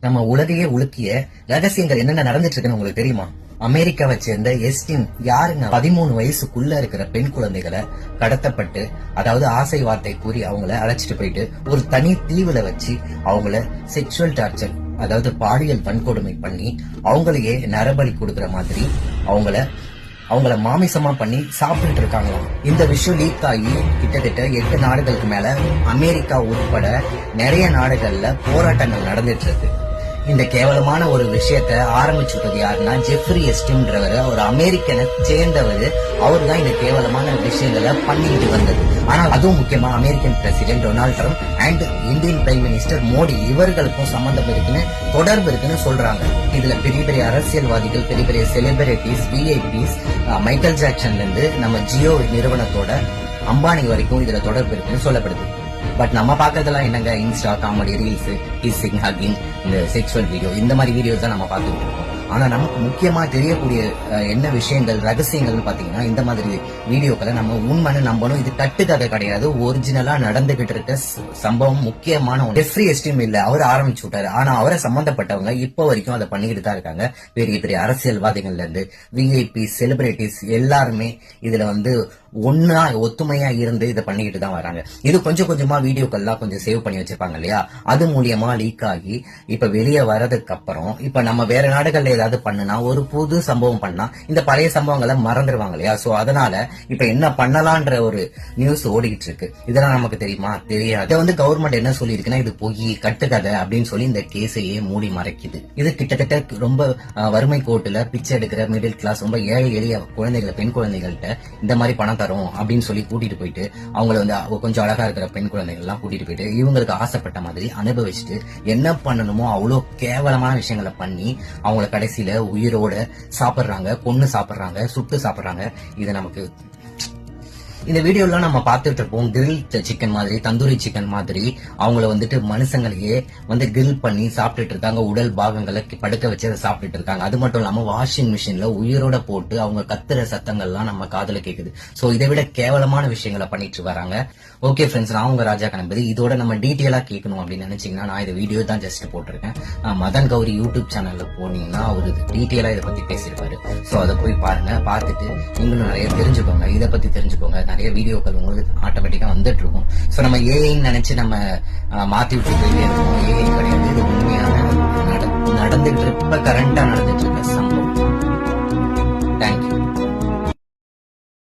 நம்ம உலகையே உலுக்கிய ரகசியங்கள் என்னென்ன நடந்துட்டு இருக்குன்னு உங்களுக்கு தெரியுமா? அமெரிக்காவை சேர்ந்த எஸ்டின் யாருங்க 13 வயசுக்குள்ள இருக்கிற பெண் குழந்தைகளை கடத்தப்பட்டு, அதாவது ஆசை வார்த்தை கூறி அவங்கள அழைச்சிட்டு போயிட்டு ஒரு தனி தீவுல வச்சு அவங்கள செக்ஷுவல் டார்ச்சர், அதாவது பாலியல் வன்கொடுமை பண்ணி அவங்களையே நரபலி கொடுக்கற மாதிரி அவங்கள மாமிசமா பண்ணி சாப்பிட்டு இருக்காங்களாம். இந்த விஷயம் லீக் ஆகி கிட்டத்தட்ட 8 நாடுகளுக்கு மேல அமெரிக்கா உட்பட நிறைய நாடுகள்ல போராட்டங்கள் நடந்துட்டு இருக்கு. இந்த கேவலமான ஒரு விஷயத்த ஆரம்பிச்சுட்டது யாருன்னா ஜெஃப்ரி எஸ்டின்ன்றவர், ஒரு அமெரிக்கனை சேர்ந்தவர். அவர் தான் இந்த கேவலமான விஷயங்களை பண்ணிட்டு வந்தது. ஆனால் அதுவும் முக்கியமா American president Donald Trump and Indian prime minister Modi இவர்களுக்கும் சம்பந்தம் இருக்குன்னு, தொடர்பு இருக்குன்னு சொல்றாங்க. இதுல பெரிய பெரிய அரசியல்வாதிகள், பெரிய பெரிய செலிபிரிட்டிஸ், விஐபிஸ், மைக்கேல் ஜாக்சன்ல இருந்து நம்ம ஜியோ நிறுவனத்தோட அம்பானி வரைக்கும் இதுல தொடர்பு இருக்குன்னு சொல்லப்படுது. பட் நம்ம பாக்குறதெல்லாம் என்னங்க, Insta comedy, reels, kissing, hugging, இந்த செக்ஷுவல் வீடியோ, இந்த மாதிரி வீடியோஸ் தான் நம்ம பார்த்துட்டு இருக்கோம். ஆனா நமக்கு முக்கியமா தெரியக்கூடிய என்ன விஷயங்கள், ரகசியங்கள் பாத்தீங்கன்னா, இந்த மாதிரி வீடியோக்களை நம்ம உண்மைன்னு நம்பணும். இது கட்டுக்கதை கிடையாது, ஒரிஜினலா நடந்துகிட்டு இருக்க சம்பவம். முக்கியமான ஜெஃப்ரி எஸ்டின் இல்ல, அவர் ஆரம்பிச்சு விட்டாரு. ஆனா அவரை சம்பந்தப்பட்டவங்க இப்ப வரைக்கும் அதை பண்ணிக்கிட்டு தான் இருக்காங்க. பெரிய பெரிய அரசியல்வாதிகள்ல இருந்து விஐபி, செலிபிரிட்டிஸ் எல்லாருமே இதுல ஒன்னா ஒத்துமையா இருந்து இதை பண்ணிக்கிட்டு தான் வராங்க. இது கொஞ்சம் கொஞ்சமா வீடியோக்கள்லாம் கொஞ்சம் சேவ் பண்ணி வச்சிருப்பாங்க இல்லையா, அது மூலியமா லீக் ஆகி இப்ப வெளியே வரதுக்கு அப்புறம் இப்ப நம்ம வேற நாடுகள்ல ஏதாவது பண்ணுனா, ஒரு புது சம்பவம் பண்ணா இந்த பழைய சம்பவங்களை மறந்துடுவாங்க இல்லையா. சோ அதனால இப்ப என்ன பண்ணலான்ற ஒரு நியூஸ் ஓடிக்கிட்டு இருக்கு. இதெல்லாம் நமக்கு தெரியுமா? தெரியாது. இதை கவர்மெண்ட் என்ன சொல்லி இருக்குன்னா, இது பொய், கட்டுக்கதை அப்படின்னு சொல்லி இந்த கேஸையே மூடி மறைக்குது. இது கிட்டத்தட்ட ரொம்ப வறுமை கோட்டுல பிச்சை எடுக்கிற மிடில் கிளாஸ், ரொம்ப ஏழை எளிய குழந்தைகளை, பெண் குழந்தைகள்கிட்ட இந்த மாதிரி பணம் தரும் அப்படின்னு சொல்லி கூட்டிட்டு போயிட்டு அவங்கள கொஞ்சம் அழகா இருக்கிற பெண் குழந்தைகள் எல்லாம் கூட்டிட்டு போயிட்டு இவங்களுக்கு ஆசைப்பட்ட மாதிரி அனுபவிச்சுட்டு என்ன பண்ணணுமோ அவ்வளவு கேவலமான விஷயங்களை பண்ணி அவங்கள கடைசியில உயிரோட சாப்பிடுறாங்க, கொன்னு சாப்பிடுறாங்க, சுட்டு சாப்பிடுறாங்க. இது நமக்கு இந்த வீடியோலாம் நம்ம பார்த்துட்டு இருப்போம். கிரில் சிக்கன் மாதிரி, தந்தூரி சிக்கன் மாதிரி அவங்கள மனுஷங்களையே கிரில் பண்ணி சாப்பிட்டுட்டு இருக்காங்க. உடல் பாகங்களை படுக்க வச்சு அதை சாப்பிட்டுட்டு இருக்காங்க. அது மட்டும் இல்லாம வாஷிங் மிஷின்ல உயிரோட போட்டு அவங்க கத்துற சத்தங்கள்லாம் நம்ம காதுல கேக்குது. சோ இதை விட கேவலமான விஷயங்களை பண்ணிட்டு வராங்க. ஓகே ஃப்ரெண்ட்ஸ், நான் உங்க ராஜா கணபதி. இதோட நம்ம டீட்டெயிலா கேட்கணும் அப்படின்னு நினைச்சீங்கன்னா, நான் இந்த வீடியோ தான் ஜஸ்ட் போட்டிருக்கேன். மதன் கௌரி யூடியூப் சேனல்ல போனீங்கன்னா அவரு டீட்டெயிலா இதை பத்தி பேசியிருப்பாரு. சோ அதை போய் பாருங்க, பார்த்துட்டு நீங்களும் நிறைய தெரிஞ்சுக்கோங்க, இதை பத்தி தெரிஞ்சுக்கோங்க. நிறைய வீடியோக்கள் உங்களுக்கு ஆட்டோமேட்டிக்கா வந்துட்டு இருக்கும். சோ நம்ம ஏஐன்னு நினைச்சு நம்ம மாத்தி விட்டுட்டே இருக்கோம். ஏஐ கிடையாது, இது உண்மையான நடந்துட்டு இருக்க, கரண்டா நடந்துட்டு இருக்க சம்பவம். தேங்க்யூ.